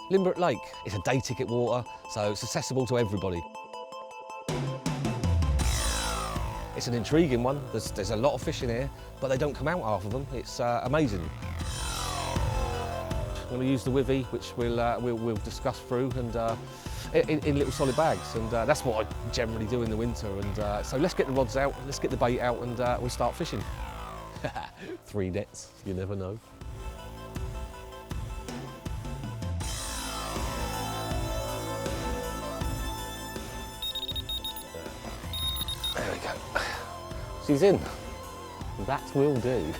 Limbrick Lake, it's a day ticket water, so it's accessible to everybody. It's an intriguing one. There's a lot of fish in here, but they don't come out, half of them. It's amazing. I'm going to use the Withy, which we'll discuss through, and in little solid bags, and that's what I generally do in the winter. And so let's get the rods out, let's get the bait out, and we'll start fishing. 3 nets, you never know. There we go. She's in. That will do.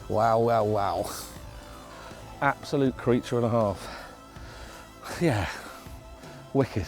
Wow, wow, wow. Absolute creature and a half. Yeah, wicked.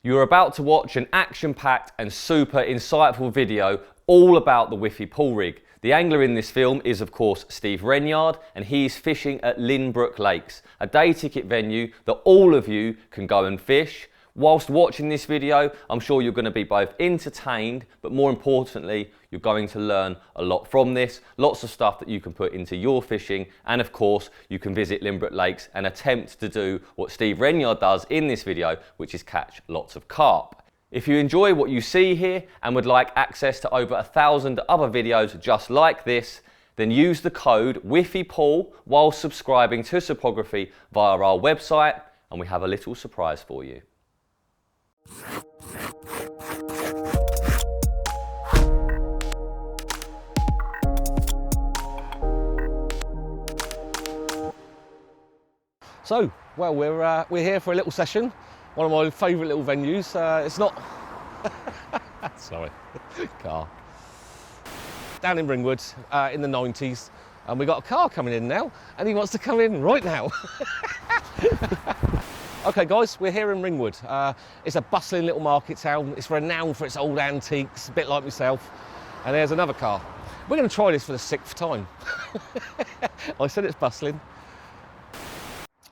You're about to watch an action-packed and super insightful video all about the Withy Pool rig. The angler in this film is of course Steve Renyard, and he's fishing at Limbrick Lakes, a day ticket venue that all of you can go and fish. Whilst watching this video, I'm sure you're going to be both entertained, but more importantly, you're going to learn a lot from this. Lots of stuff that you can put into your fishing, and of course, you can visit Limbrick Lakes and attempt to do what Steve Renyard does in this video, which is catch lots of carp. If you enjoy what you see here and would like access to over 1,000 other videos just like this, then use the code Withy Pool while subscribing to Cypography via our website, and we have a little surprise for you. So, well, we're here for a little session. One of my favourite little venues. It's not. Sorry, car. Down in Ringwood in the 90s, and we got a car coming in now, and he wants to come in right now. Okay guys, we're here in Ringwood. It's a bustling little market town. It's renowned for its old antiques, a bit like myself. And there's another car. We're going to try this for the 6th time. I said it's bustling.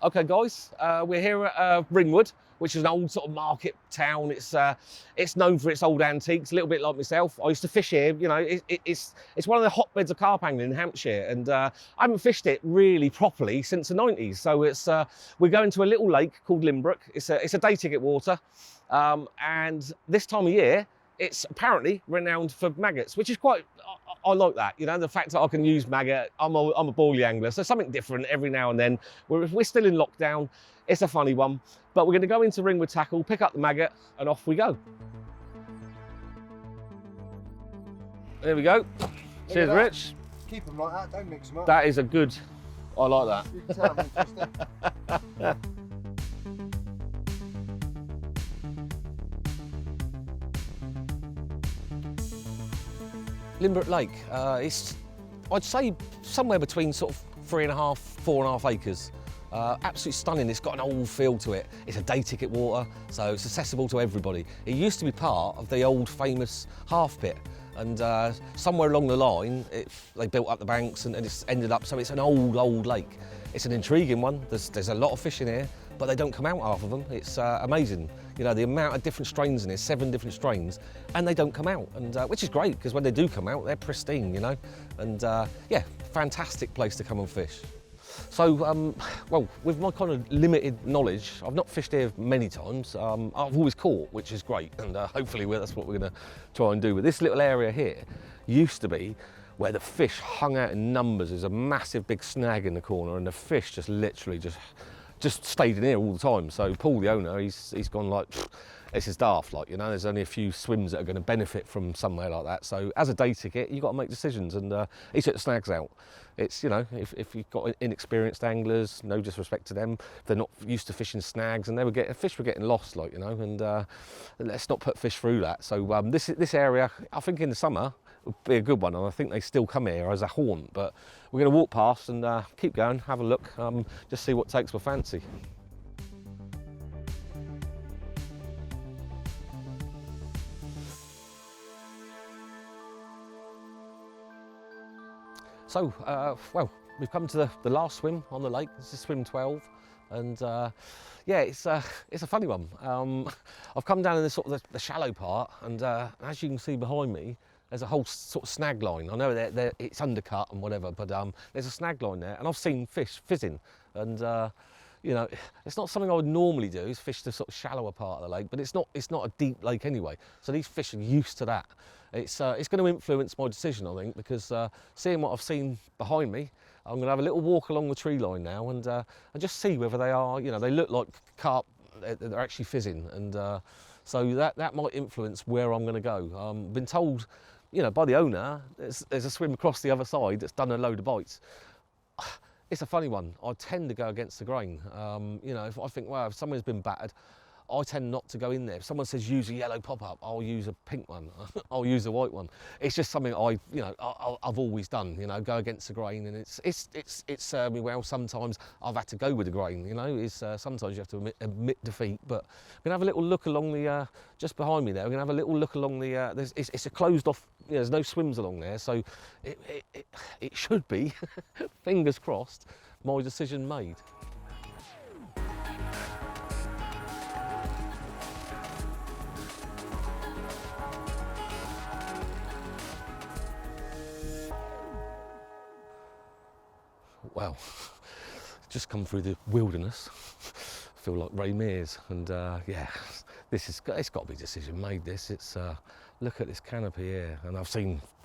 Okay guys, we're here at Ringwood, which is an old sort of market town. It's known for its old antiques, a little bit like myself. I used to fish here, you know, it's one of the hotbeds of carp angling in Hampshire, and I haven't fished it really properly since the 90s. So we're going to a little lake called Limbrick. It's a day ticket water, and this time of year, it's apparently renowned for maggots, which is quite, I like that, you know, the fact that I can use maggot. I'm a bally angler, so something different every now and then. We're still in lockdown. It's a funny one, but we're going to go into Ringwood Tackle, pick up the maggot, and off we go. There we go. Cheers, Rich. Keep them like that, don't mix them up. That is a good, I like that. You can tell I'm interested. Limbrick Lake, I'd say somewhere between sort of 3.5, 4.5 acres. Absolutely stunning. It's got an old feel to it. It's a day ticket water, so it's accessible to everybody. It used to be part of the old famous half pit, and somewhere along the line they built up the banks and it's ended up, so it's an old lake. It's an intriguing one. There's a lot of fish in here, but they don't come out, half of them. It's amazing. You know, the amount of different strains in here, 7 different strains, and they don't come out, and which is great, because when they do come out, they're pristine, you know. And yeah, fantastic place to come and fish. So, well, with my kind of limited knowledge, I've not fished here many times. I've always caught, which is great, and hopefully that's what we're going to try and do. But this little area here used to be where the fish hung out in numbers. There's a massive big snag in the corner, and the fish just literally just stayed in here all the time. So Paul, the owner, he's gone like, this is daft, like, you know, there's only a few swims that are going to benefit from somewhere like that. So as a day ticket, you've got to make decisions, and he took the snags out. It's, you know, if you've got inexperienced anglers, no disrespect to them, they're not used to fishing snags, and fish were getting lost, like, you know, and let's not put fish through that. So this area, I think in the summer, would be a good one, and I think they still come here as a haunt, but we're going to walk past and keep going, have a look, just see what takes my fancy. So, well, we've come to the last swim on the lake. This is swim 12, and yeah, it's a funny one. I've come down in the sort of the shallow part, and as you can see behind me, there's a whole sort of snag line. I know it's undercut and whatever, but there's a snag line there, and I've seen fish fizzing, and you know, it's not something I would normally do, is fish the sort of shallower part of the lake, but it's not a deep lake anyway, so these fish are used to that. It's going to influence my decision, I think, because seeing what I've seen behind me, I'm going to have a little walk along the tree line now and just see whether they are, you know, they look like carp, they're actually fizzing, and so that might influence where I'm going to go. I've been told, you know, by the owner, there's a swim across the other side that's done a load of bites. It's a funny one. I tend to go against the grain. You know, if I think, well, if someone's been battered, I tend not to go in there. If someone says use a yellow pop-up, I'll use a pink one. I'll use a white one. It's just something I've always done. You know, go against the grain, and it's served me well. Sometimes I've had to go with the grain. You know, sometimes you have to admit defeat. But we're gonna have a little look along the just behind me there. We're gonna have a little look along the. It's a closed off. You know, there's no swims along there, so it should be, fingers crossed, my decision made. Well, just come through the wilderness. Feel like Ray Mears, and yeah, it's got to be decision made. It's look at this canopy here, and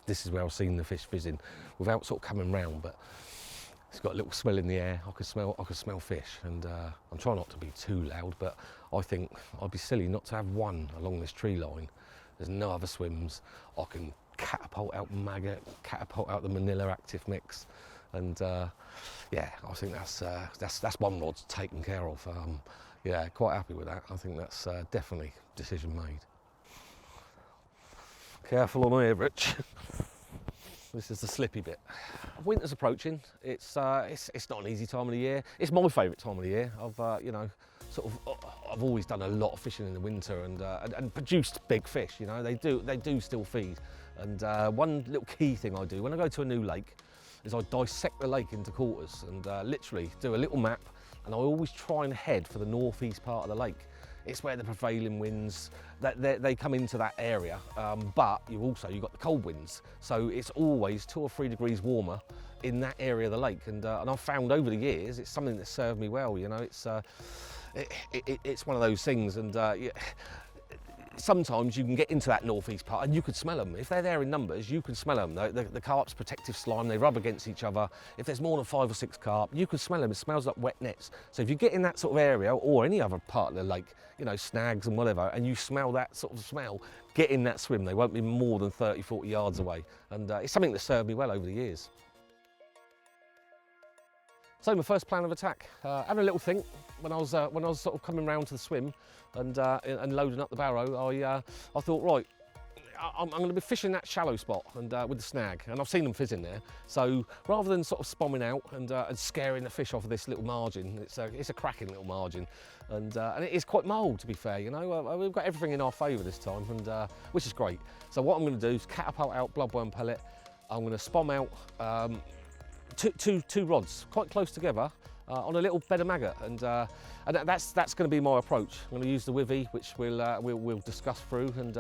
this is where I've seen the fish fizzing without sort of coming round, but it's got a little smell in the air. I could smell fish, and I'm trying not to be too loud, but I think I'd be silly not to have one along this tree line. There's no other swims. I can catapult out maggot, catapult out the Manila active mix. And yeah, I think that's one rod taken care of. Yeah, quite happy with that. I think that's definitely decision made. Careful on here, Rich. This is the slippy bit. Winter's approaching. It's not an easy time of the year. It's my favourite time of the year. You know, I've always done a lot of fishing in the winter and produced big fish. You know, they do still feed. And one little key thing I do when I go to a new lake is I dissect the lake into quarters and literally do a little map, and I always try and head for the northeast part of the lake. It's where the prevailing winds, they come into that area, but you've got the cold winds, so it's always 2 or 3 degrees warmer in that area of the lake, and I've found over the years it's something that's served me well. You know, it's one of those things, and yeah, sometimes you can get into that northeast part and you could smell them. If they're there in numbers, you can smell them. The carp's protective slime, they rub against each other. If there's more than 5 or 6 carp, you can smell them. It smells like wet nets. So if you get in that sort of area or any other part of the lake, you know, snags and whatever, and you smell that sort of smell, get in that swim. They won't be more than 30, 40 yards away. And it's something that's served me well over the years. So my first plan of attack, having a little think when I was sort of coming round to the swim and loading up the barrow, I thought, right, I'm going to be fishing that shallow spot and with the snag, and I've seen them fizzing there. So rather than sort of spomming out and scaring the fish off of this little margin, it's a cracking little margin, and it is quite mild, to be fair. You know, we've got everything in our favour this time, and which is great. So what I'm going to do is catapult out bloodworm pellet. I'm going to spom out two rods quite close together on a little bed of maggot, and that's going to be my approach. I'm going to use the Withy, which we'll discuss through, and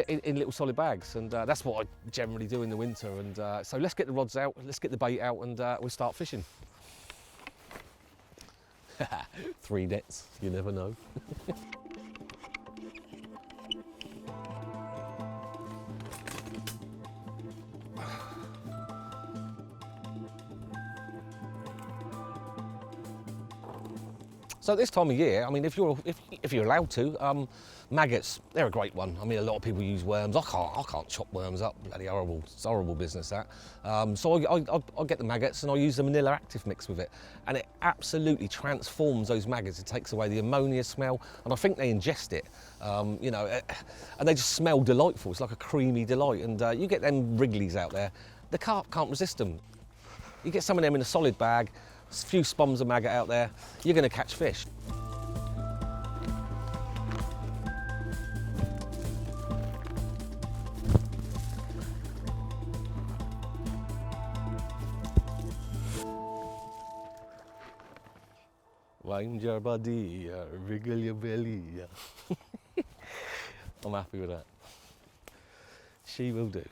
in little solid bags, and that's what I generally do in the winter. And so let's get the rods out, let's get the bait out, and we'll start fishing. 3 nets, you never know. So this time of year, I mean, if you're allowed to, maggots, they're a great one. I mean, a lot of people use worms. I can't chop worms up. Bloody horrible. It's horrible business, that. So I get the maggots and I use the Manila active mix with it, and it absolutely transforms those maggots. It takes away the ammonia smell, and I think they ingest it. You know, and they just smell delightful. It's like a creamy delight. And you get them wrigglies out there, the carp can't resist them. You get some of them in a solid bag. A few spoms of maggot out there, you're going to catch fish. Wind your body, wriggle your belly. I'm happy with that. She will do.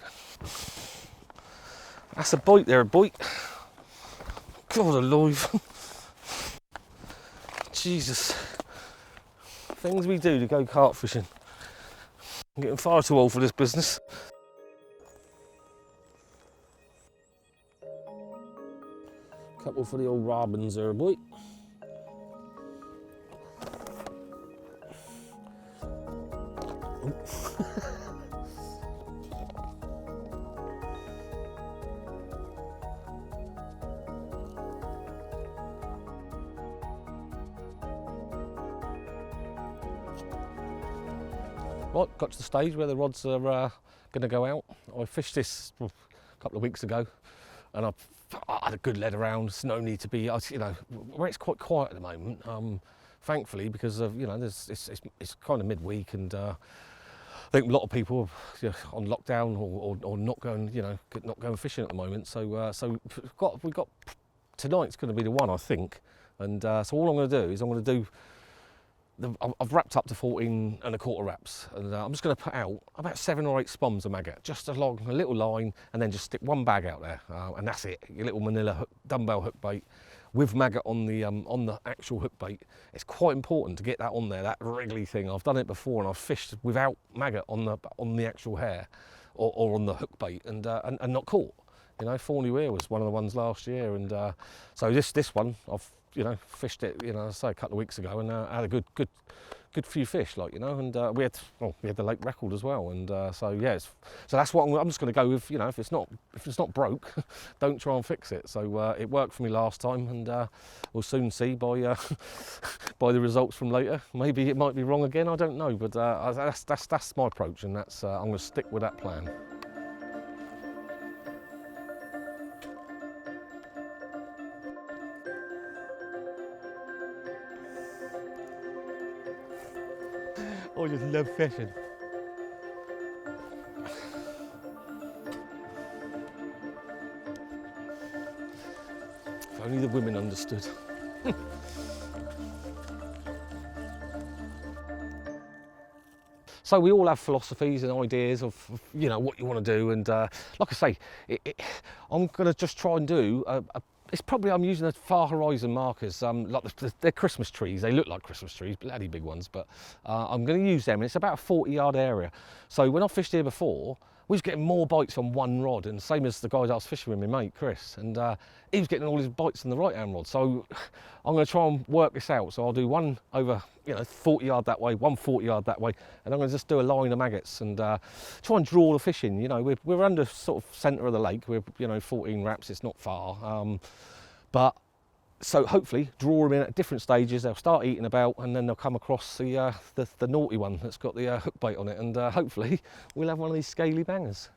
That's a bite there, a bite. God alive. Jesus. Things we do to go carp fishing. I'm getting far too old for this business. Couple for the old robins there, boy. Right, got to the stage where the rods are going to go out. I fished this a couple of weeks ago, and I had a good lead around. There's no need to be, you know, where it's quite quiet at the moment. Thankfully, because of, you know, it's kind of midweek, and I think a lot of people are on lockdown or not going, you know, not going fishing at the moment. So we've got tonight's going to be the one, I think, and so all I'm going to do is I'm going to do. I've wrapped up to 14 1/4 wraps, and I'm just going to put out about 7 or 8 spombs of maggot, just along a little line, and then just stick one bag out there, and that's it. Your little manila hook, dumbbell hook bait with maggot on the actual hook bait. It's quite important to get that on there, that wriggly thing. I've done it before, and I've fished without maggot on the actual hair or on the hook bait, and not caught. You know, Thorny Weir was one of the ones last year, and so this one I've, you know, fished it, you know, say a couple of weeks ago, and had a good few fish, like, you know, and we had the lake record as well, and so yeah, so that's what I'm just going to go with. You know, if it's not broke, don't try and fix it. So it worked for me last time, and we'll soon see by by the results from later. Maybe it might be wrong again, I don't know, but that's my approach, and that's I'm going to stick with that plan. I just love fishing. If only the women understood. So we all have philosophies and ideas of, you know, what you want to do, and like I say, I'm going to just try and do it's probably, I'm using the far horizon markers, like they're Christmas trees. They look like Christmas trees, bloody big ones, but I'm going to use them, and it's about a 40-yard area. So when I fished here before, we was getting more bites on one rod, and same as the guys I was fishing with, my mate Chris, and he was getting all his bites on the right-hand rod. So I'm going to try and work this out. So I'll do one over, you know, 40-yard that way, one 40-yard that way, and I'm going to just do a line of maggots and try and draw the fish in. You know, we're under sort of centre of the lake. We're, you know, 14 wraps. It's not far, but so hopefully draw them in at different stages. They'll start eating about, and then they'll come across the naughty one that's got the hook bait on it, and hopefully we'll have one of these scaly bangers.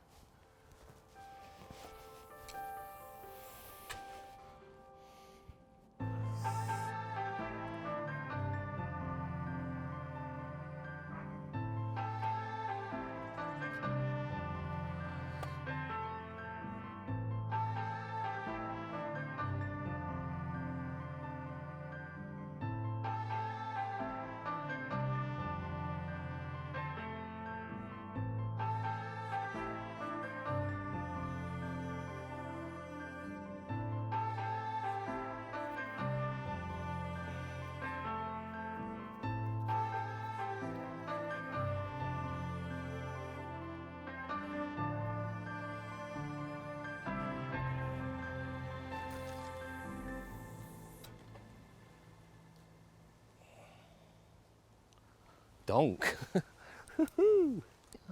Donk.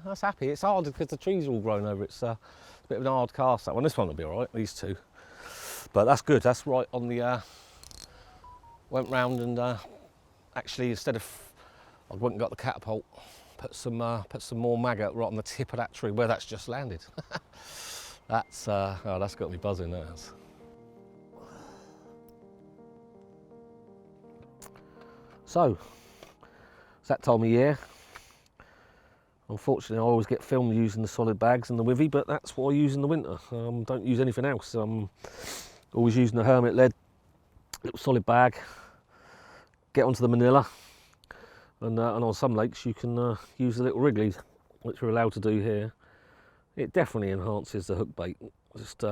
That's happy. It's hard because the trees are all grown over. It's a bit of an hard cast, that one. This one will be all right, these two. But that's good. That's right on the... went round and actually, instead of... I went and got the catapult, put some more maggot right on the tip of that tree where that's just landed. That's oh, that's got me buzzing, that has. So, it's that time of year. Unfortunately, I always get filmed using the solid bags and the Withy, but that's what I use in the winter. Don't use anything else. Always using the hermit lead, little solid bag. Get onto the manila, and on some lakes you can use the little wrigglies, which we're allowed to do here. it definitely enhances the hook bait. Just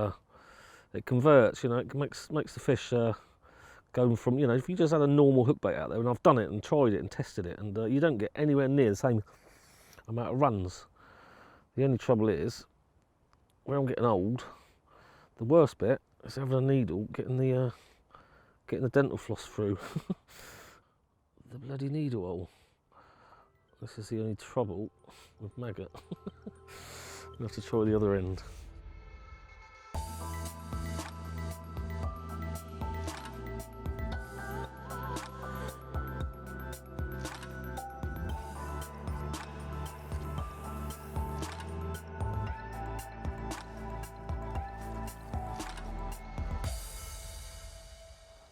it converts, you know, it makes the fish going from, you know, if you just had a normal hook bait out there, and I've done it and tried it and tested it, and you don't get anywhere near the same amount of runs. The only trouble is, when I'm getting old, the worst bit is having a needle getting the dental floss through the bloody needle hole. This is the only trouble with maggot. We'll have to try the other end.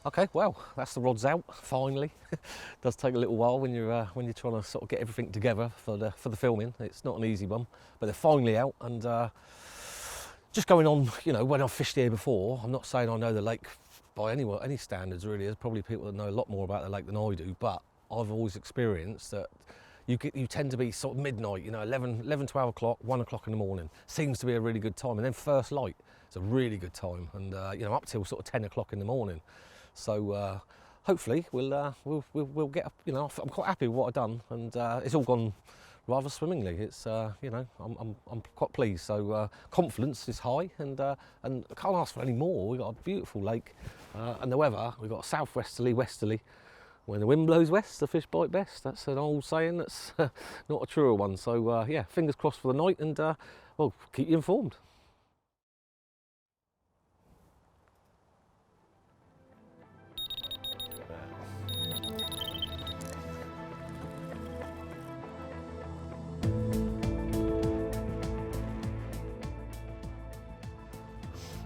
Okay, well, that's the rods out finally. Does take a little while when you're trying to sort of get everything together for the filming. It's not an easy one, but they're finally out. And just going on, you know, when I've fished here before, I'm not saying I know the lake by any standards really. There's probably people that know a lot more about the lake than I do, but I've always experienced that you tend to be sort of midnight, you know, 11, 12 o'clock, 1 o'clock in the morning seems to be a really good time, and then first light is a really good time, and you know, up till sort of 10 o'clock in the morning. So hopefully we'll get, you know, I'm quite happy with what I've done, and it's all gone rather swimmingly. It's you know, I'm quite pleased. So confidence is high, and I can't ask for any more. We've got a beautiful lake, and the weather, we've got southwesterly, westerly. When the wind blows west, the fish bite best. That's an old saying that's not a truer one. So yeah, fingers crossed for the night, and well, keep you informed.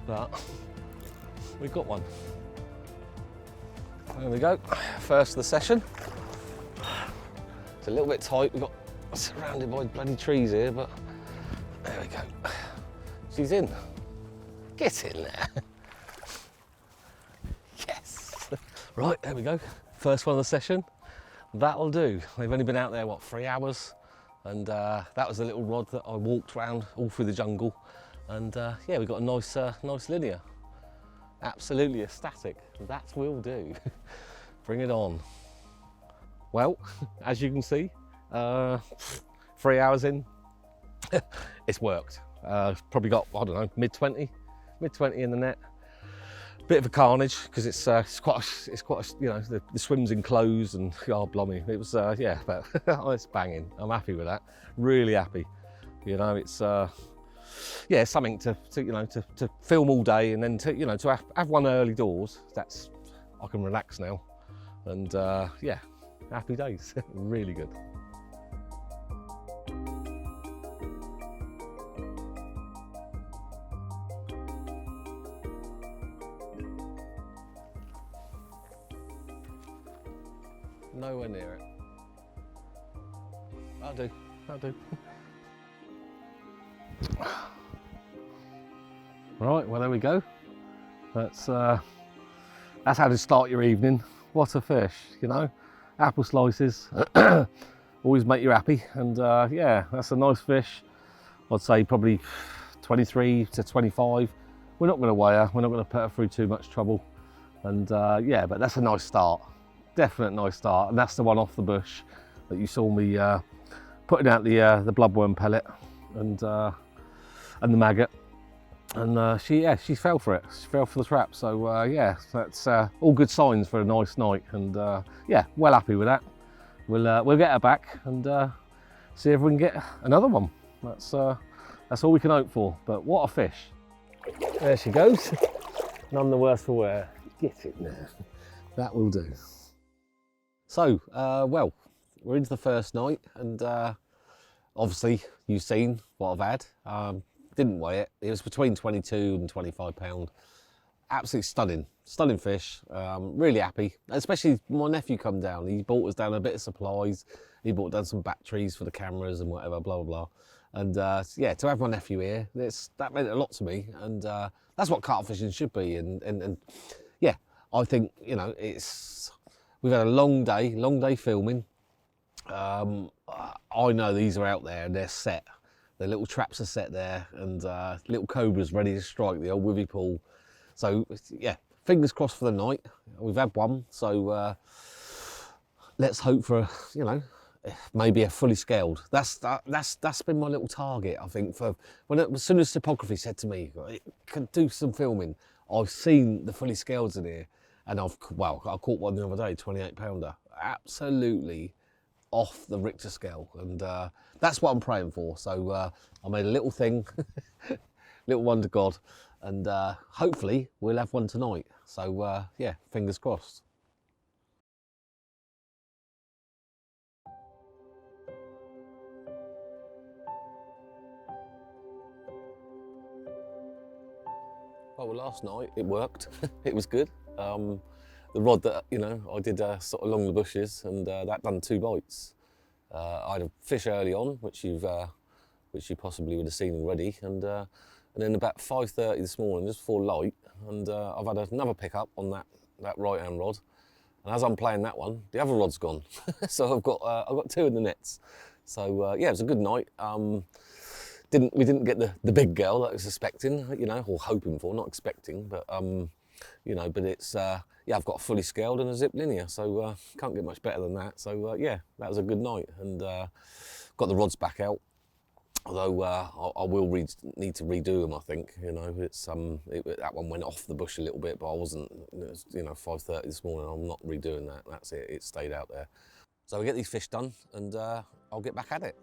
But we've got one. There we go, first of the session. It's a little bit tight, we've got surrounded by bloody trees here, but there we go. She's in. Get in there. Yes. Right, there we go. First one of the session. That'll do. They've only been out there, what, 3 hours? And that was a little rod that I walked around all through the jungle. And yeah, we got a nice linear. Absolutely ecstatic. That will do. Bring it on. Well, as you can see, 3 hours in, it's worked. Probably got, I don't know, mid-20 in the net. Bit of a carnage because it's quite you know, the swim's enclosed, and oh blimey, it was yeah, but it's banging. I'm happy with that. Really happy. You know, it's yeah, something to you know, to film all day, and then to, you know, to have one early doors. That's, I can relax now, and yeah, happy days. Really good. Nowhere near it. I'll do. Right, well there we go. That's how to start your evening. What a fish, you know. Apple slices always make you happy, and yeah, that's a nice fish. I'd say probably 23 to 25. We're not going to weigh her. We're not going to put her through too much trouble, and yeah, but that's a nice start. Definite nice start, and that's the one off the bush that you saw me putting out the bloodworm pellet and the maggot, and she fell for it. She fell for the trap. So yeah, that's all good signs for a nice night, and yeah, well happy with that. We'll get her back and see if we can get another one. That's all we can hope for. But what a fish! There she goes. None the worse for wear. Get it there. That will do. So, well, we're into the first night, and obviously you've seen what I've had. Didn't weigh it. It was between 22 and 25 pound. Absolutely stunning fish. Really happy, especially my nephew come down. He brought us down a bit of supplies. He brought down some batteries for the cameras and whatever, blah, blah, blah. And yeah, to have my nephew here, that meant a lot to me. And that's what carp fishing should be. And yeah, I think, you know, we've had a long day filming. I know these are out there and they're set. the little traps are set there, and little cobras ready to strike the old Withy Pool. So yeah, fingers crossed for the night. We've had one, so let's hope for, you know, maybe a fully scaled. That's been my little target, I think. For as soon as Cypography said to me, it could do some filming, I've seen the fully scaleds in here, and I caught one the other day, 28 pounder, absolutely off the Richter scale, and that's what I'm praying for. So I made a little thing, little one to God, and hopefully we'll have one tonight. So yeah, fingers crossed. Oh, well, last night it worked. It was good. The rod that, you know, I did sort of along the bushes, and that done 2 bites. I had a fish early on, which you possibly would have seen already, and then about 5:30 this morning, just before light, and I've had another pickup on that right-hand rod, and as I'm playing that one, the other rod's gone. So I've got 2 in the nets. So yeah, it was a good night. We didn't get the big girl that I was expecting, you know, or hoping for, not expecting, but you know, but it's yeah, I've got a fully scaled and a zip linear, so can't get much better than that. So yeah, that was a good night, and got the rods back out. Although I will need to redo them, I think. You know, it's that one went off the bush a little bit, but I wasn't. It was, you know, 5:30 this morning. I'm not redoing that. That's it. It stayed out there. So we get these fish done, and I'll get back at it.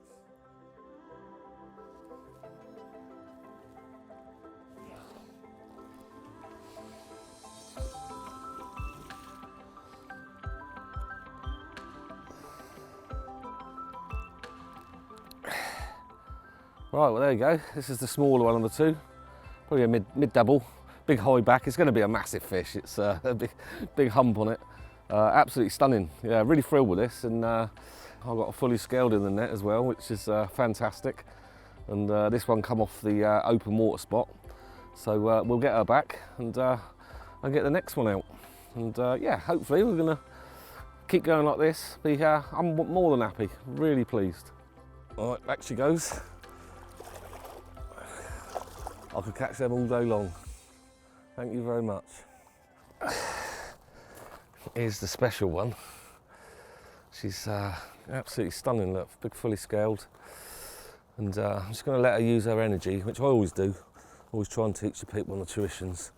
Right, well there you go. This is the smaller one of the 2. Probably a mid double, big high back. It's going to be a massive fish. It's a big hump on it. Absolutely stunning. Yeah, really thrilled with this, and I've got a fully scaled in the net as well, which is fantastic. And this one come off the open water spot, so we'll get her back, and I'll get the next one out. And yeah, hopefully we're going to keep going like this. I'm more than happy. Really pleased. All right, back she goes. I could catch them all day long. Thank you very much. Here's the special one. She's absolutely stunning, look, big fully scaled. And I'm just going to let her use her energy, which I always do. Always try and teach the people on the tuitions.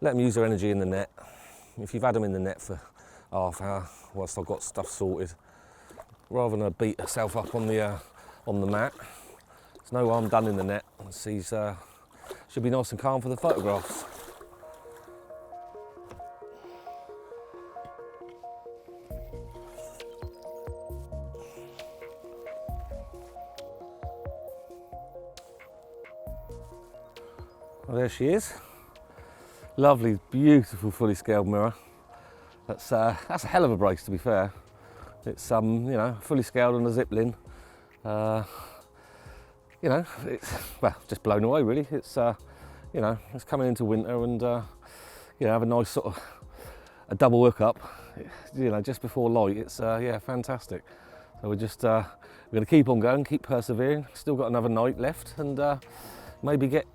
Let them use her energy in the net. If you've had them in the net for half hour, whilst I've got stuff sorted, rather than her beat herself up on the mat, there's no harm done in the net. She's should be nice and calm for the photographs. Well, there she is. Lovely, beautiful, fully scaled mirror. That's a hell of a brace, to be fair. It's you know, fully scaled on a zipline. You know, it's just blown away really. It's you know, it's coming into winter, and you know, have a nice sort of a double hookup, you know, just before light. It's yeah, fantastic. So we're going to keep on going, keep persevering. Still got another night left, and maybe get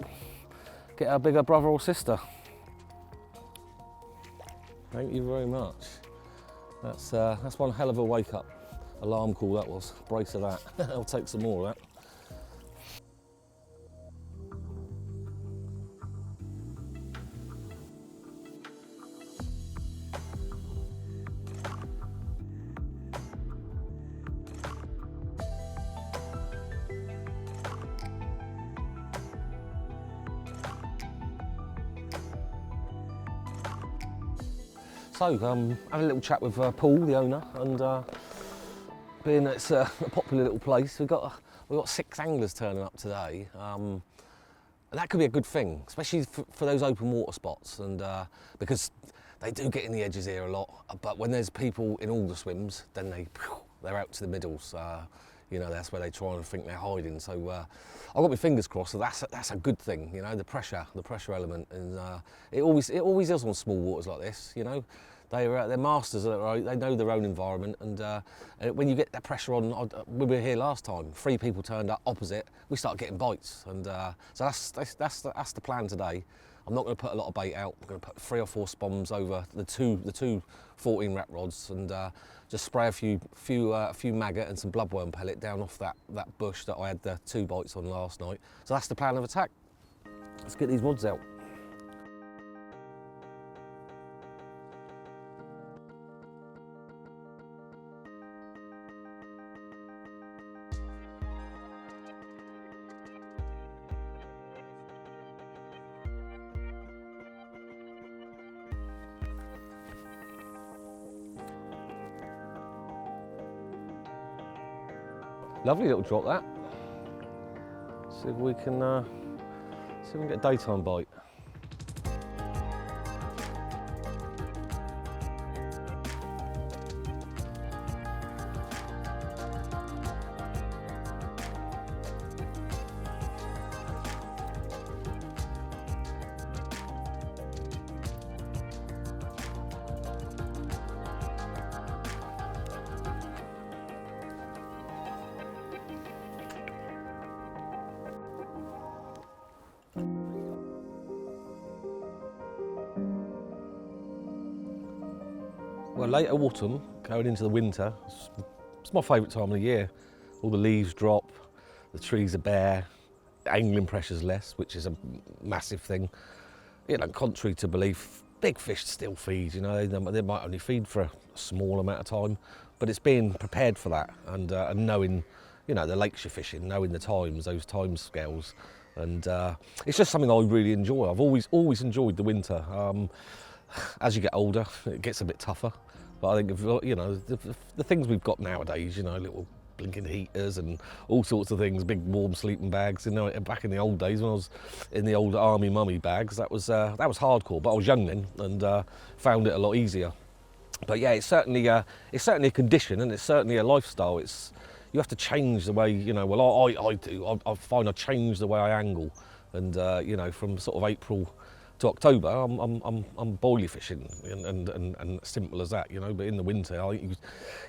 our bigger brother or sister. Thank you very much. That's one hell of a wake up alarm call that was. Brace of that. I'll take some more of that. So, had a little chat with Paul, the owner, and being that it's a popular little place, we've got 6 anglers turning up today, and that could be a good thing, especially for those open water spots, and because they do get in the edges here a lot. But when there's people in all the swims, then they're out to the middles. You know, that's where they try and think they're hiding. So I've got my fingers crossed. So that's a good thing. You know, the pressure element, and it always is on small waters like this. You know, They're masters of their own, they know their own environment, and when you get that pressure on, when we were here last time, 3 people turned up opposite, we started getting bites, and so that's the plan today. I'm not going to put a lot of bait out. I'm going to put 3 or 4 spombs over the two 14 wrap rods, and just spray a few maggot and some bloodworm pellet down off that bush that I had the 2 bites on last night. So that's the plan of attack. Let's get these rods out. Lovely little drop that. See if we can get a daytime bite. Well, late autumn, going into the winter, it's my favourite time of the year. All the leaves drop, the trees are bare, angling pressure's less, which is a massive thing. You know, contrary to belief, big fish still feed, you know, they might only feed for a small amount of time, but it's being prepared for that, and knowing, you know, the lakes you're fishing, knowing the times, those time scales, and it's just something I really enjoy. I've always enjoyed the winter. As you get older, it gets a bit tougher. But I think, you know, the things we've got nowadays, you know, little blinking heaters and all sorts of things, big warm sleeping bags. You know, back in the old days when I was in the old army mummy bags, that was hardcore. But I was young then and found it a lot easier. But yeah, it's certainly a condition, and it's certainly a lifestyle. You have to change the way, you know. Well, I do. I find I change the way I angle, and you know, from sort of April to October, I'm boilie fishing, and simple as that, you know. But in the winter, I think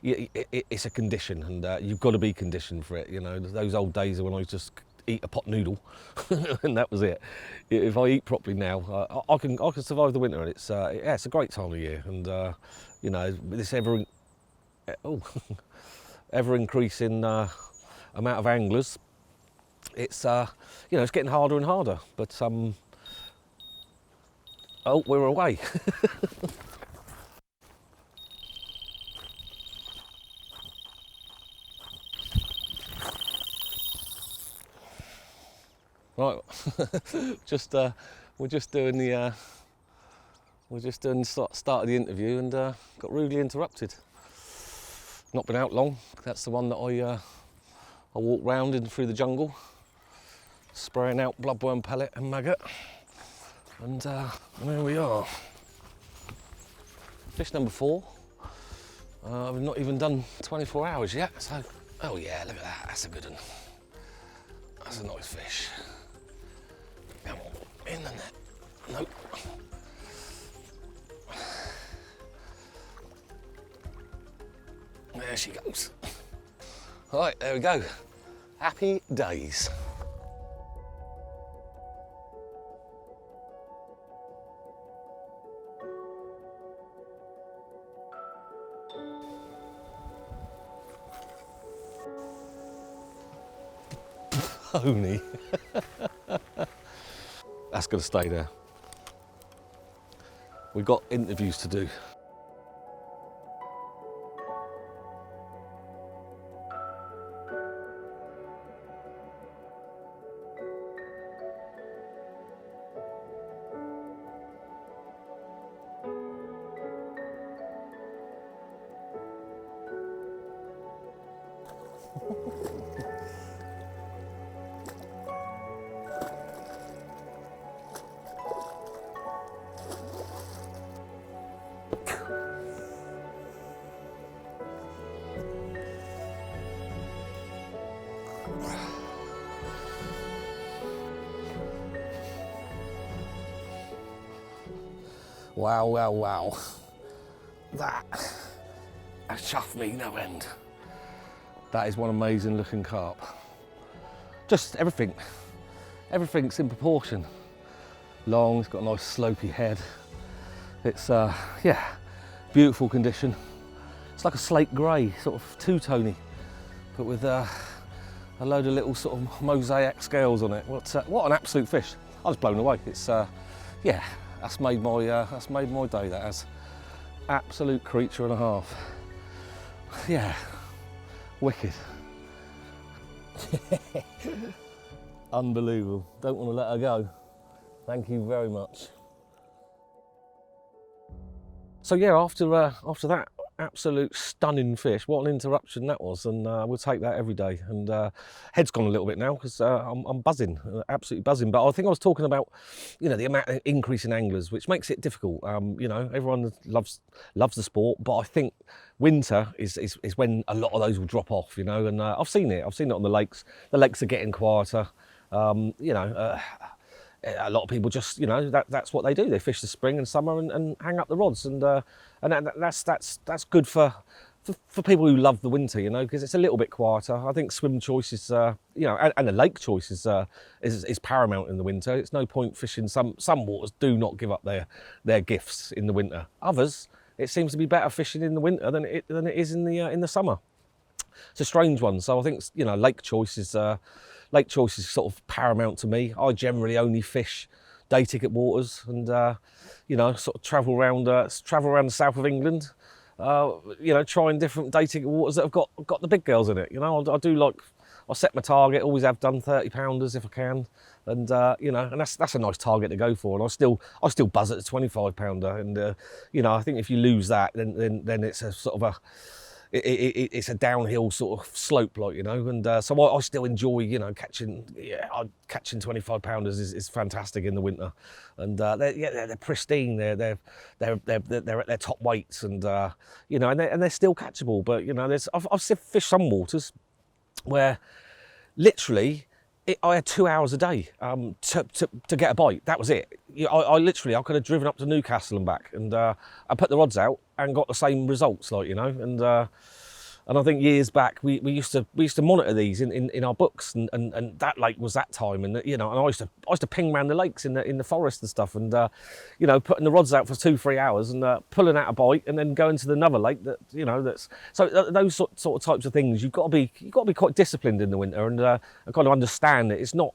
it's a condition, and you've got to be conditioned for it. You know, those old days when I just eat a pot noodle, and that was it. If I eat properly now, I can survive the winter, and it's a great time of year, and you know, this ever increasing amount of anglers, it's you know, it's getting harder and harder, but oh, we're away. Right, we're just doing the start of the interview, and got rudely interrupted. Not been out long. That's the one that I walked round in through the jungle, spraying out bloodworm pellet and maggot. And there we are. Fish number 4. We've not even done 24 hours yet, so, oh yeah, look at that, that's a good one. That's a nice fish. Come on, in the net. Nope. There she goes. All right, there we go. Happy days. Pony. That's going to stay there. We've got interviews to do. Wow, wow, wow. that has chuffed me no end. That is one amazing looking carp. Just everything. Everything's in proportion. Long, it's got a nice slopey head. It's, yeah, beautiful condition. It's like a slate grey, sort of two-tony, but with a load of little sort of mosaic scales on it. What an absolute fish. I was blown away. It's, yeah, that's made my day, that has. Absolute creature and a half. Yeah, wicked. Unbelievable. Don't want to let her go. Thank you very much. So yeah, after that absolute stunning fish, what an interruption that was, and we'll take that every day. And head's gone a little bit now because I'm buzzing, absolutely buzzing. But I think I was talking about, you know, the amount of increase in anglers, which makes it difficult. You know, everyone loves the sport, but I think winter is when a lot of those will drop off. You know, and I've seen it on the lakes. The lakes are getting quieter. You know. A lot of people just, you know, that's what they do. They fish the spring and summer and hang up the rods, and that's good for people who love the winter, you know, because it's a little bit quieter. I think swim choice is, you know, and the lake choice is paramount in the winter. It's no point fishing. Some waters do not give up their gifts in the winter. Others, it seems to be better fishing in the winter than it is in the summer. It's a strange one. So I think, you know, lake choice is sort of paramount to me. I generally only fish day ticket waters, and you know, sort of travel around the south of England. You know, trying different day ticket waters that have got the big girls in it. You know, I do like, I set my target. Always have done 30-pounders if I can, and you know, and that's a nice target to go for. And I still buzz at the 25-pounder, and you know, I think if you lose that, then it's a sort of it's a downhill sort of slope, like, you know, and so I still enjoy, you know, catching 25-pounders is fantastic in the winter, and they're pristine, they're at their top weights, and you know, and they're still catchable. But you know, I've fished some waters where literally I had 2 hours a day to get a bite. That was it. I literally could have driven up to Newcastle and back, and I put the rods out and got the same results, like, you know. And I think years back we used to monitor these in our books, and that lake was that time, and you know, and I used to ping around the lakes in the forest and stuff, and you know, putting the rods out for 2-3 hours and pulling out a bite, and then going to the another lake that, you know, that's so those sort of types of things. You've got to be quite disciplined in the winter, and kind of understand that it's not.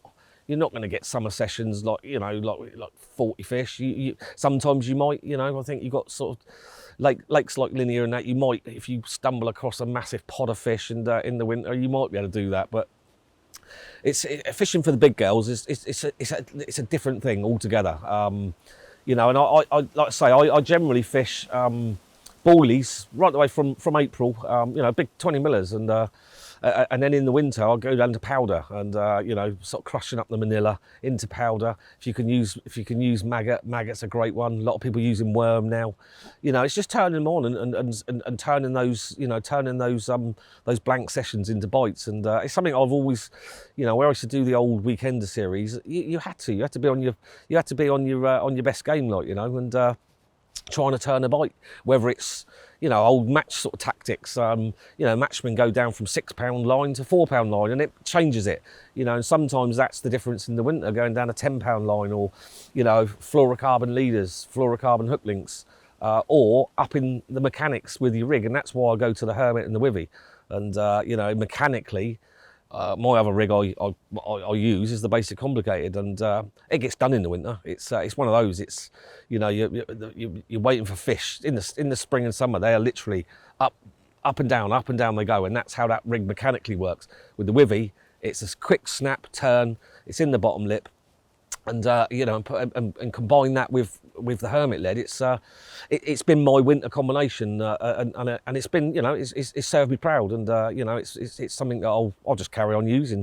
You're not going to get summer sessions like, you know, like 40 fish. You sometimes you might, you know. I think you've got sort of lakes like Linear and that. You might, if you stumble across a massive pod of fish, and in the winter you might be able to do that. But fishing for the big girls it's a different thing altogether. You know, and I like I say, I generally fish boilies right the way from April. You know, big 20 millers, and then in the winter I'll go down to powder, and you know, sort of crushing up the manila into powder. If you can use maggot's a great one. A lot of people using worm now. You know, it's just turning them on and turning those, you know, those blank sessions into bites. And it's something I've always, you know, where I used to do the old Weekender series, you had to be on your best game, like, you know, and trying to turn a bite, whether it's, you know, old match sort of tactics. You know, matchmen go down from 6-pound line to 4-pound line, and it changes it, you know, and sometimes that's the difference in the winter, going down a 10-pound line, or, you know, fluorocarbon leaders, fluorocarbon hook links, or up in the mechanics with your rig. And that's why I go to the Hermit and the Withy. And you know, mechanically, my other rig I use is the basic complicated, and it gets done in the winter. It's one of those. It's, you know, you're waiting for fish in the spring and summer. They are literally up and down they go, and that's how that rig mechanically works. With the Withy, it's a quick snap turn. It's in the bottom lip, and you know, and combine that with the Hermit lead. It's been my winter combination, and it's been, you know, it's served me proud, and you know, it's something that I'll just carry on using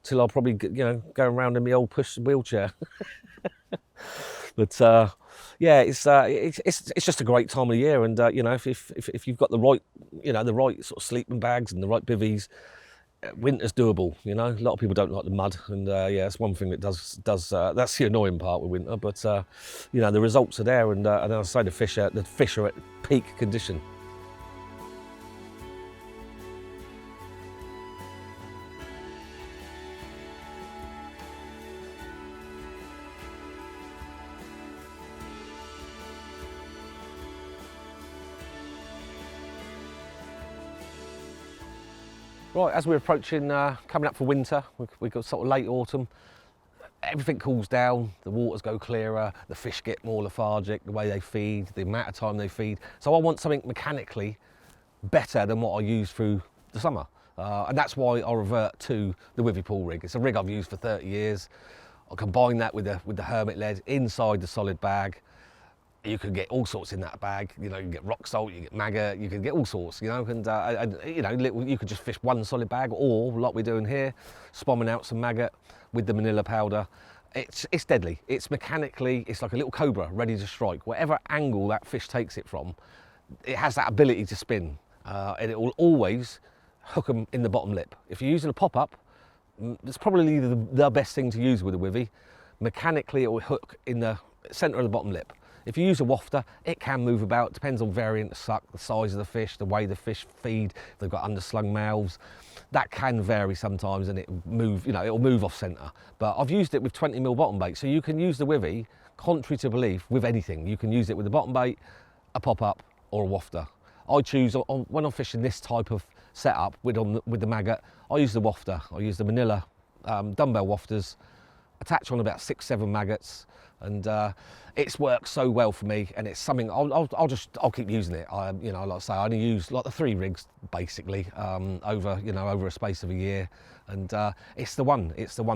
till I'll probably, you know, go around in my old push wheelchair. But yeah, it's just a great time of the year, and you know, if you've got the right, you know, the right sort of sleeping bags and the right bivvies, winter's doable, you know. A lot of people don't like the mud, and yeah, it's one thing that does that's the annoying part with winter. But you know, the results are there, and as I say, the fish are at peak condition. Right, as we're approaching, coming up for winter, we've got sort of late autumn, everything cools down, the waters go clearer, the fish get more lethargic, the way they feed, the amount of time they feed. So I want something mechanically better than what I use through the summer. And that's why I revert to the Withy Pool rig. It's a rig I've used for 30 years. I combine that with the hermit lead inside the solid bag. You can get all sorts in that bag. You know, you can get rock salt, you get maggot, you can get all sorts. You know, and you know, you could just fish one solid bag, or like we're doing here, spomming out some maggot with the manila powder. It's deadly. It's mechanically, it's like a little cobra ready to strike. Whatever angle that fish takes it from, it has that ability to spin, and it will always hook them in the bottom lip. If you're using a pop-up, it's probably the best thing to use with a Withy. Mechanically, it will hook in the centre of the bottom lip. If you use a wafter, it can move about. It depends on variant of suck, the size of the fish, the way the fish feed. If they've got underslung mouths, that can vary sometimes, and it'll move off centre. But I've used it with 20mm bottom bait, so you can use the Withy, contrary to belief, with anything. You can use it with a bottom bait, a pop-up, or a wafter. I choose, when I'm fishing this type of setup with the maggot, I use the wafter. I use the manila dumbbell wafters, attach on about 6-7 maggots, and it's worked so well for me, and it's something I'll keep using it. You know, like I say, I only use like the 3 rigs basically over a space of a year, and it's the one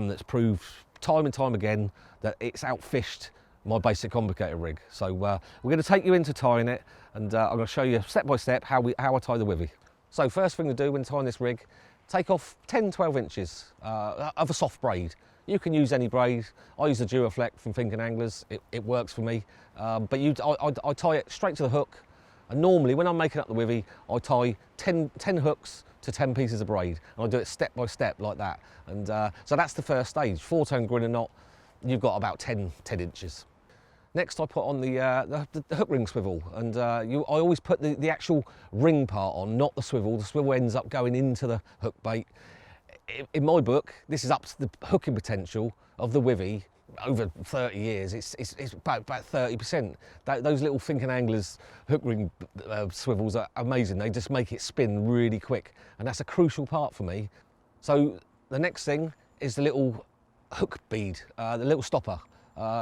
that's proved time and time again that it's outfished my basic complicated rig. So we're going to take you into tying it, and I'm going to show you step by step how I tie the Withy. So first thing to do when tying this rig, take off 10-12 inches of a soft braid. You can use any braid. I use the Duraflex from Thinking Anglers. It works for me. But I tie it straight to the hook. And normally when I'm making up the Withy, I tie 10 hooks to 10 pieces of braid. And I do it step by step like that. And so that's the first stage. 4-tone grinner knot, you've got about 10 inches. Next I put on the hook ring swivel, and I always put the actual ring part on, not the swivel. The swivel ends up going into the hook bait. In my book, this is up to the hooking potential of the Withy over 30 years. It's about 30%. Those little Thinking Anglers hook ring swivels are amazing. They just make it spin really quick, and that's a crucial part for me. So the next thing is the little hook bead, the little stopper.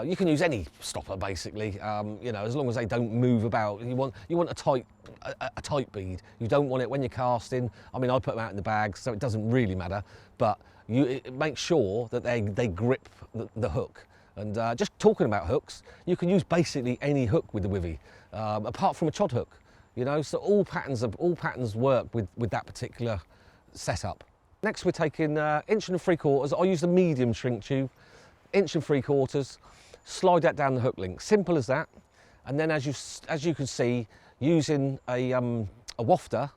You can use any stopper basically, you know, as long as they don't move about. You want a tight bead. You don't want it when you're casting. I mean, I put them out in the bag, so it doesn't really matter. But make sure that they grip the hook. And just talking about hooks, you can use basically any hook with the Withy, apart from a chod hook. You know, so all patterns work with that particular setup. Next, we're taking 1 3/4. I use the medium shrink tube. 1 3/4, slide that down the hook link. Simple as that. And then as you can see, using a wafter,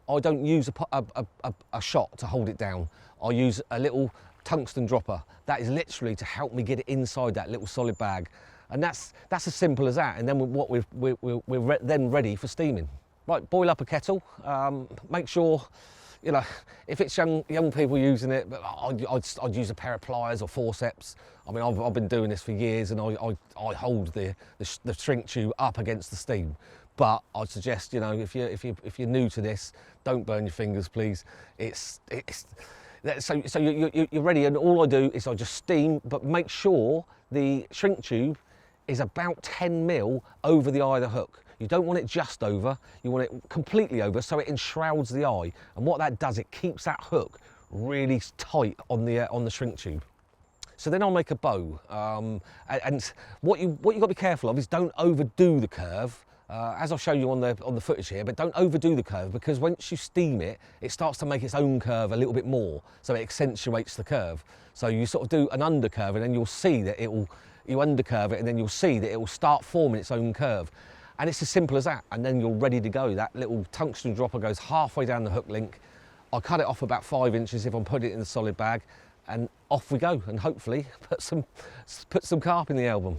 I don't use a shot to hold it down. I use a little tungsten dropper. That is literally to help me get it inside that little solid bag. And that's as simple as that. And then we're then ready for steaming. Right, boil up a kettle. Make sure, you know, if it's young people using it, but I'd use a pair of pliers or forceps. I mean, I've been doing this for years, and I hold the shrink tube up against the steam. But I'd suggest, you know, if you're new to this, don't burn your fingers, please. So you're ready, and all I do is I just steam, but make sure the shrink tube is about 10mm over the eye of the hook. You don't want it just over, you want it completely over so it enshrouds the eye. And what that does, it keeps that hook really tight on the shrink tube. So then I'll make a bow. And what you've got to be careful of is don't overdo the curve. As I'll show you on the footage here, but don't overdo the curve, because once you steam it, it starts to make its own curve a little bit more, so it accentuates the curve. So you sort of do an undercurve, and then you'll see that you undercurve it, and then you'll see that it will start forming its own curve. And it's as simple as that, and then you're ready to go. That little tungsten dropper goes halfway down the hook link. I cut it off about 5 inches if I'm putting it in the solid bag, and off we go, and hopefully put some carp in the album.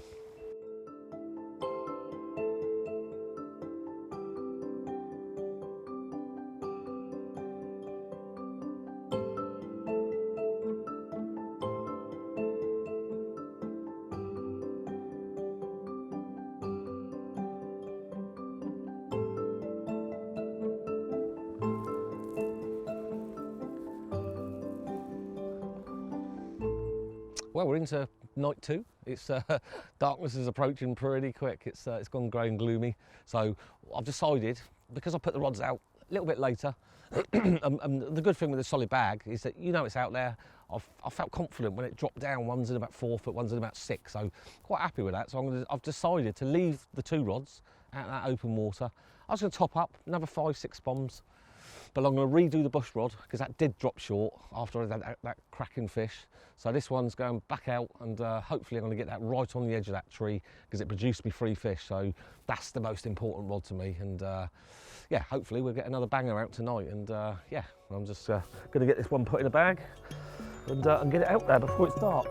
Well, we're into night 2. It's darkness is approaching pretty quick. It's gone grey and gloomy. So I've decided, because I put the rods out a little bit later, and the good thing with the solid bag is that you know it's out there. I felt confident when it dropped down. One's in about 4 foot, one's in about 6. So quite happy with that. So I've decided to leave the 2 rods out in that open water. I was going to top up another 5-6 bombs. But I'm going to redo the bush rod because that did drop short after I had that cracking fish. So this one's going back out, and hopefully I'm going to get that right on the edge of that tree because it produced me 3 fish. So that's the most important rod to me. And yeah, hopefully we'll get another banger out tonight. And yeah, I'm just going to get this one put in a bag and get it out there before it's dark.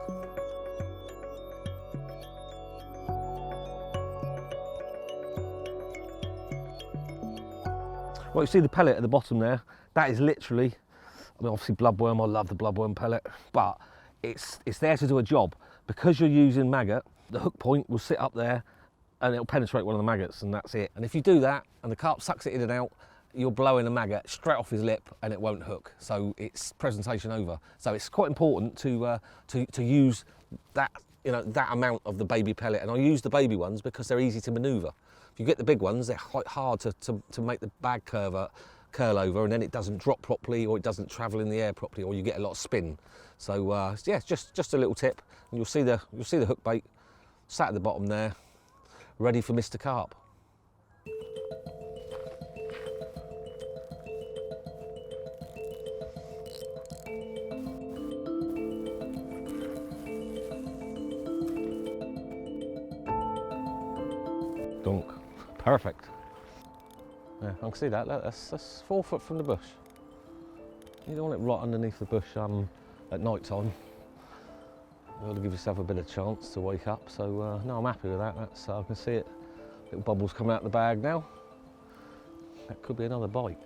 Well, you see the pellet at the bottom there, that is literally, I mean obviously bloodworm, I love the bloodworm pellet, but it's there to do a job. Because you're using maggot, the hook point will sit up there and it'll penetrate one of the maggots, and that's it. And if you do that and the carp sucks it in and out, you're blowing a maggot straight off his lip and it won't hook. So it's presentation over. So it's quite important to use that, you know, that amount of the baby pellet. And I use the baby ones because they're easy to manoeuvre. If you get the big ones, they're quite hard to make the bag curl over, and then it doesn't drop properly, or it doesn't travel in the air properly, or you get a lot of spin. So yeah, just a little tip, and you'll see the hook bait sat at the bottom there, ready for Mr. Carp. Dunk. Perfect. Yeah, I can see that. Look, that's 4 foot from the bush. You don't want it right underneath the bush at night time. You want to give yourself a bit of chance to wake up. So no, I'm happy with that. That's I can see it. Little bubbles coming out the bag now. That could be another bite.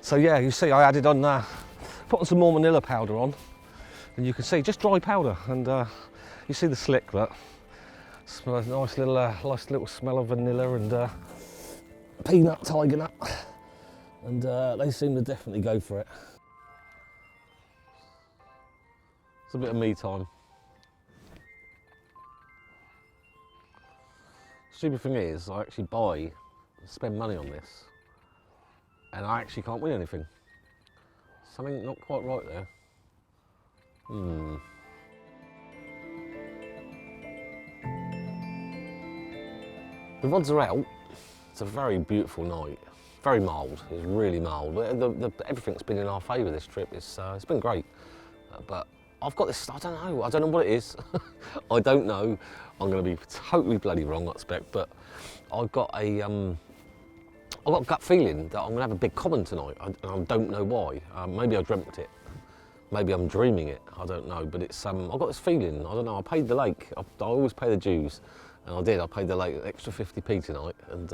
So yeah, you see I added on, put on some more manila powder on, and you can see just dry powder, and you see the slick, but smells nice little smell of vanilla and peanut, tiger nut, and they seem to definitely go for it. It's a bit of me time. Stupid thing is, I actually spend money on this, and I actually can't win anything. Something not quite right there. The rods are out. It's a very beautiful night. Very mild. It's really mild. Everything's been in our favour this trip. It's been great. But I've got this. I don't know what it is. I don't know. I'm going to be totally bloody wrong, I expect. But I've got a gut feeling that I'm going to have a big common tonight, and I don't know why. Maybe I dreamt it, maybe I'm dreaming it, I don't know, but it's, I've got this feeling, I don't know, I paid the lake, I always pay the dues, and I paid the lake an extra 50p tonight, and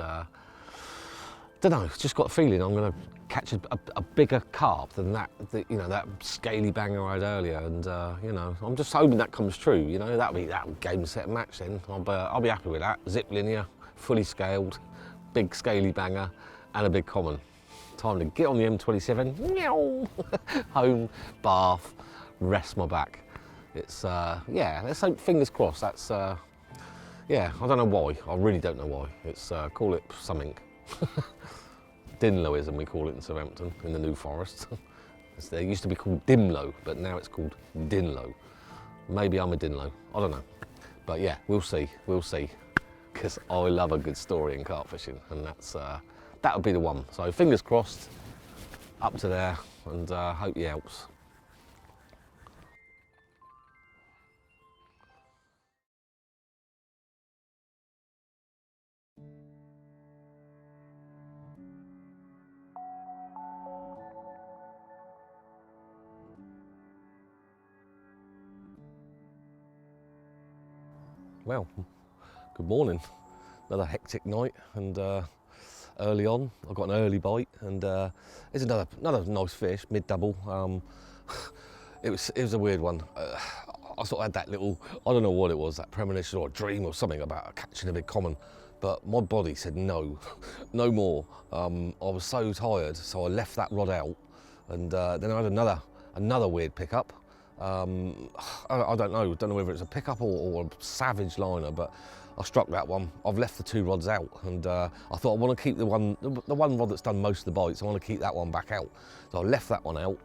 don't know, just got a feeling I'm going to catch a bigger carp than that, you know, that scaly banger I had earlier, and you know, I'm just hoping that comes true, you know, that'll be that game, set, match then, I'll be happy with that, zip linear, fully scaled, big scaly banger and a big common. Time to get on the M27, meow, home, bath, rest my back. It's, yeah, let's hope, fingers crossed, that's, yeah, I don't know why, I really don't know why. It's, call it something. Dinloism we call it in Southampton, in the New Forest. They used to be called Dimlow, but now it's called Dinlow. Maybe I'm a Dinlow, I don't know. But yeah, we'll see, because I love a good story in carp fishing, and that would be the one. So fingers crossed, up to there, and hope he helps. Well, good morning. Another hectic night, and early on, I got an early bite, and it's another nice fish, mid-double. It was a weird one. I sort of had that little, I don't know what it was, that premonition or a dream or something about catching a big common, but my body said no, no more. I was so tired, so I left that rod out, and then I had another weird pickup. I don't know whether it's a pickup or a savage liner, but I struck that one. I've left the 2 rods out, and I thought I want to keep the one rod that's done most of the bites. I want to keep that one back out, so I left that one out.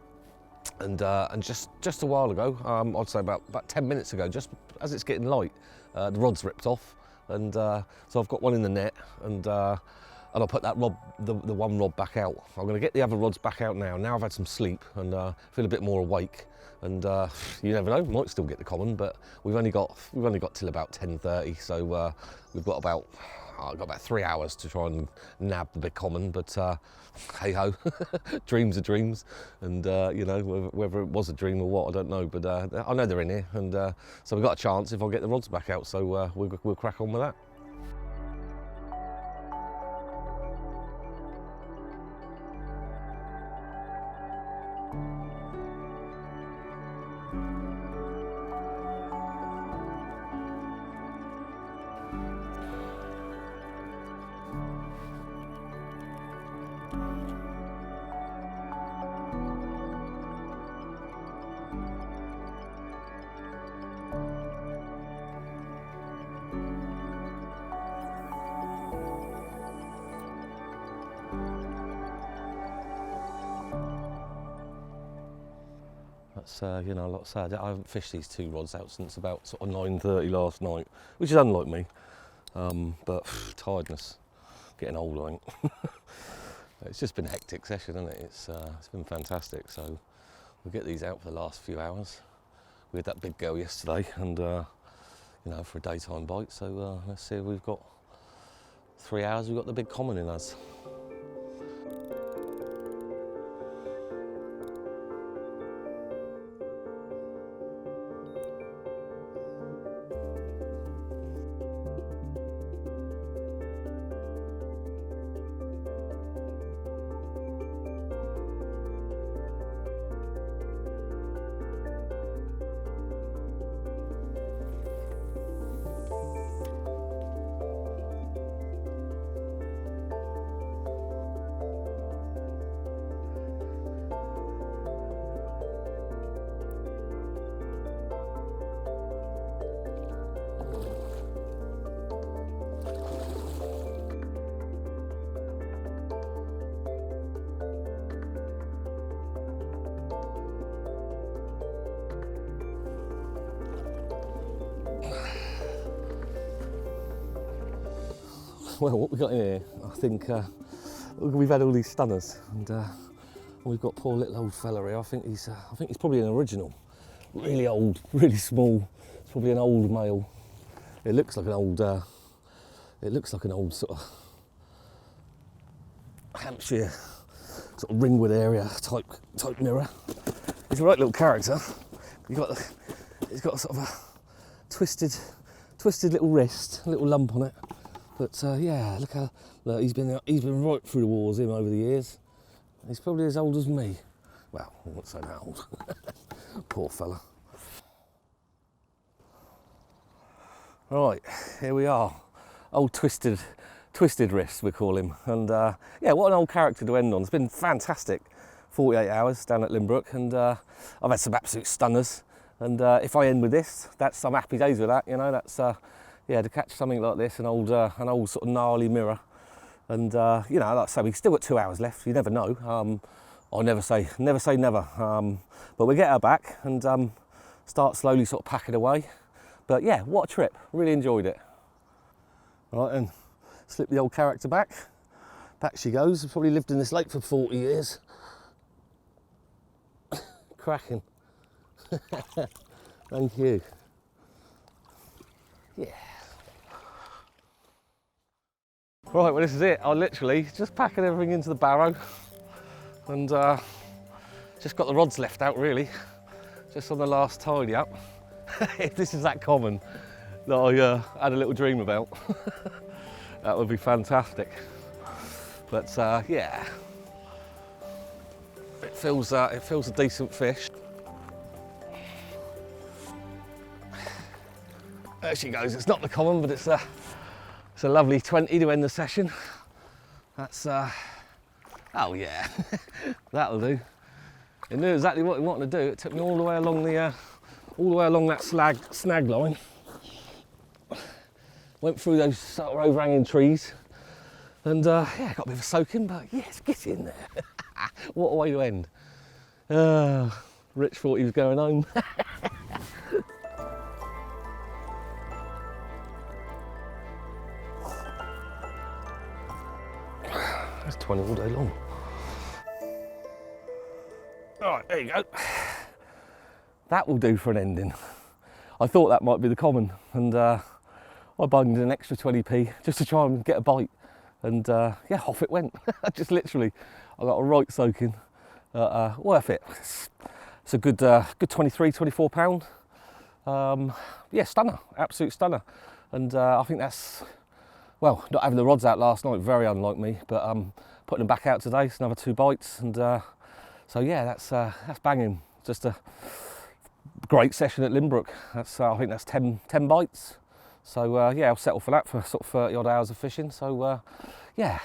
And just a while ago, I'd say about 10 minutes ago, just as it's getting light, the rod's ripped off, and so I've got one in the net, and I'll put that rod, the one rod, back out. I'm going to get the other rods back out now. Now I've had some sleep and feel a bit more awake. And you never know, might still get the common, but we've only got till about 10:30, so we've got about 3 hours to try and nab the big common. But hey ho, dreams are dreams, and you know, whether it was a dream or what, I don't know. But I know they're in here, and so we've got a chance if I get the rods back out. So we'll crack on with that. That's, you know, like I said, I haven't fished these 2 rods out since about sort of 9:30 last night, which is unlike me, but tiredness, getting old, I think. It's just been a hectic session, hasn't it? It's been fantastic, so we'll get these out for the last few hours. We had that big girl yesterday, and you know, for a daytime bite, so let's see if we've got 3 hours, we've got the big common in us. Well, what we've got in here, I think we've had all these stunners, and we've got poor little old fella here. I think he's probably an original, really old, really small. It's probably an old male. It looks like an old sort of Hampshire sort of Ringwood area type mirror. He's a right little character. He's got sort of a twisted little wrist, a little lump on it. But yeah, look, he's been right through the wars, him, over the years. He's probably as old as me. Well, I won't say that old. Poor fella. Right, here we are. Old twisted wrist, we call him. And yeah, what an old character to end on. It's been fantastic 48 hours down at Linbrook, and I've had some absolute stunners. And if I end with this, that's, I'm happy days with that, you know. That's yeah, to catch something like this, an old sort of gnarly mirror. And you know, like I say, we've still got 2 hours left, you never know. I'll never say never. But we get her back and start slowly sort of packing away. But yeah, what a trip, really enjoyed it. Right, and slip the old character back. Back she goes, probably lived in this lake for 40 years. Cracking. Thank you. Yeah. Right, well this is it. I literally just packing everything into the barrow and just got the rods left out really, just on the last tidy up. If this is that common that I had a little dream about, that would be fantastic. But yeah, it feels a decent fish. There she goes. It's not the common, but it's a lovely 20 to end the session. That's oh yeah, that'll do. It knew exactly what it wanted to do. It took me all the way along that snag line. Went through those sort of overhanging trees, and yeah, got a bit of a soaking, but yes, get in there. What a way to end. Rich thought he was going home. That's 20 all day long. Right, there you go. That will do for an ending. I thought that might be the common, and I bunged an extra 20p just to try and get a bite, and yeah, off it went. Just literally, I got a right soaking. Worth it. It's a good 23, 24 pound. Yeah, stunner, absolute stunner. And I think that's, well, not having the rods out last night, very unlike me, but putting them back out today, it's another 2 bites, and so yeah, that's banging. Just a great session at Lynbrook. That's I think that's 10 bites. So yeah, I'll settle for that for sort of 30 odd hours of fishing. So yeah,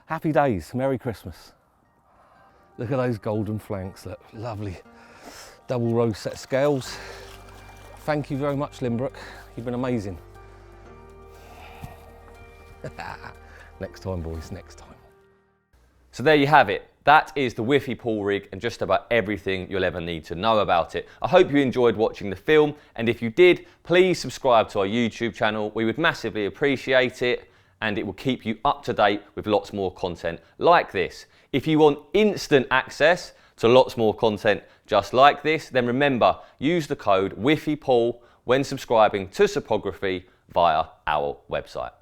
happy days, Merry Christmas. Look at those golden flanks, look, lovely. Double row set of scales. Thank you very much, Lynbrook. You've been amazing. Next time, boys, next time. So there you have it. That is the Withy Pool rig and just about everything you'll ever need to know about it. I hope you enjoyed watching the film, and if you did, please subscribe to our YouTube channel. We would massively appreciate it, and it will keep you up to date with lots more content like this. If you want instant access to lots more content just like this, then remember, use the code Withy Pool when subscribing to Cypography via our website.